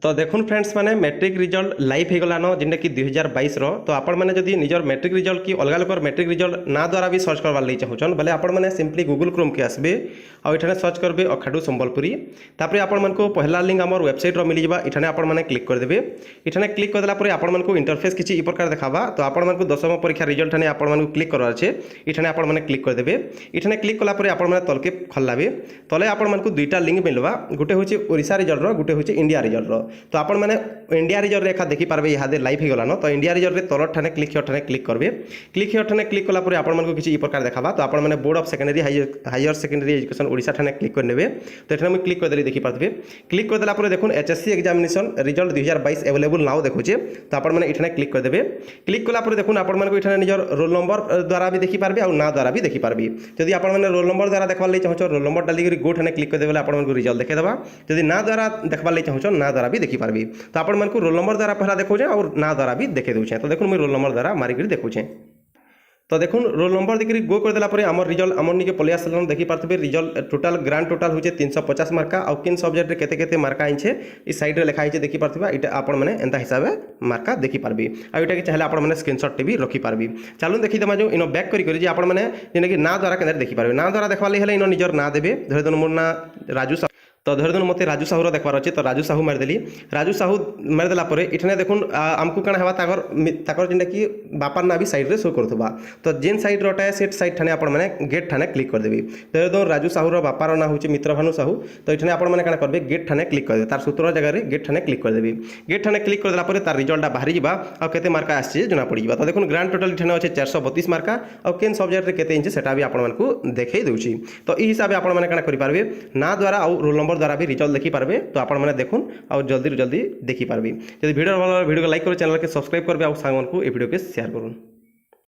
तो देखुन फ्रेंड्स माने मैट्रिक रिजल्ट लाइव हो गलान जेनटा कि 2022 तो आपण मैंने जदि निजर मैट्रिक रिजल्ट की अलग अलग मैट्रिक रिजल्ट ना द्वारा भी सर्च करवार लगी चाहून बोले आपण मैंने सिंपली गूगल क्रोम के आसबे और ये सर्च करेंगे अखाडू संबलपुरी तापर आपण मन को पहला लिंक आम वेबसाइट मिल जावा इठाने आपण मैंने क्लिक करदे इठाने क्लिक करदेला पर आपण मन को इंटरफेस किसी प्रकार देखाबा तो आपण मन को दशम परीक्षा रिजल्ट ठाने आपण मन को क्लिक करवार छे इठाने आपण मैंने क्लिक करदे इठाने क्लिक कला पर आपण मैंने तलके खल्लाबे तले आपण मन को दुईटा लिंक मिलवा गोटे होची ओडिशा रिजल्ट गोटे होची इंडिया रिजल्ट तो आपण मैंने इंडिया रिजल्ट रेखा देखी पारे यहाँ लाइव हो गलान तो इंडिया रिजल्ट तल ठाने क्लिक ठाने क्लिक करेंगे क्लिक ठाने क्लिक कलापर आपण मन को किसी प्रकार देखा तो आपण मैंने board of secondary higher secondary education Odisha ठाने क्लिक करने तो ये क्लिक करदेली देखी पारे क्लिक करदेला देखुन HSC examination result 2022 available now देखुचे तो आपण मैंने इठाने क्लिक करदे क्लिक कलापर देखुन आपण मन को इठाने निजर रोल नंबर द्वारा भी देखी पारे और ना द्वारा भी देखी पारे जदि आपण मैंने रोल नंबर द्वारा देखवार लगी चाहो रोल नंबर डाली गो ठाने क्लिक करदे आपण मन को रिजल्ट देखेदेवा जदि ना द्वारा देखवार लगी चाहो ना द्वारा भी देखी पारबी तो आपण मन को रोल नंबर द्वारा पहला देखोचे और ना द्वारा भी देखे दूचे तो देखो मुझे रोल नंबर द्वारा मारिक देखुचे तो देखो रोल नंबर देखिए गो करदेला आम रिजल्ट आम निके पलि आसान देखी पारे रिजल्ट टोटाल ग्रांड टोटाल होचे 350 मार्का और किन सब्जेक्ट रे केते केते मार्का आइछे इस साइड रे लिखा आइछे देखी पारथिबा इटा आपण माने एंता हिसाब मार्का देखी पारबी आ इटा के चाहले आपण माने स्क्रीनशॉट भी रखी पारबी चालू देखी दमा जो इनो बैक करी जे आपण माने जेने कि ना द्वारा केंद्र देखी पारबे ना द्वारा देखवाले हेले इनो निजर ना देबे धरे दन मोर ना राजू तो धर दिन मत राजू साहू देखवार अच्छे तो राजू साहू मारिदेली राजू साहू मारिदेला इठाने देखुन आमको कण है ताकर जेनटा कि बापार ना भी साइड रे शो करुवा तो जेन साइड रटा से साइड ठाने आपण मैंने गेट ठाने क्लिक करदेवी धर दिन राजू साहूर बापार ना हूँ मित्रभानु साहू तो ये आपण मैंने कण करेंगे गेट ठाने क्लिक करदे तार सूत्र जगह गेट ठाने क्लिक करदेवी गेट ठाने क्लिक करदेला तार रिजल्टा बाहरी जावा और केते मार्का आसी जना पड़ जावा तो देखुन ग्रांड टोटल ठाने अच्छे 432 मार्का और केन सब्जेक्ट रे केते इंचे सेटा भी आपण को देखई देउची तो ई हिसाब से आपण मैंने कण करि पारबे ना द्वारा और रोल नंबर द्वारा भी रिजल्ट देखी पारबे तो आपण मैंने देखुन और जल्दी जल्दी देखी पारबे यदि वीडियो भल वीडियो को लाइक करो चैनल के सब्सक्राइब करबे और सांग को ए वीडियो के शेयर करूँ।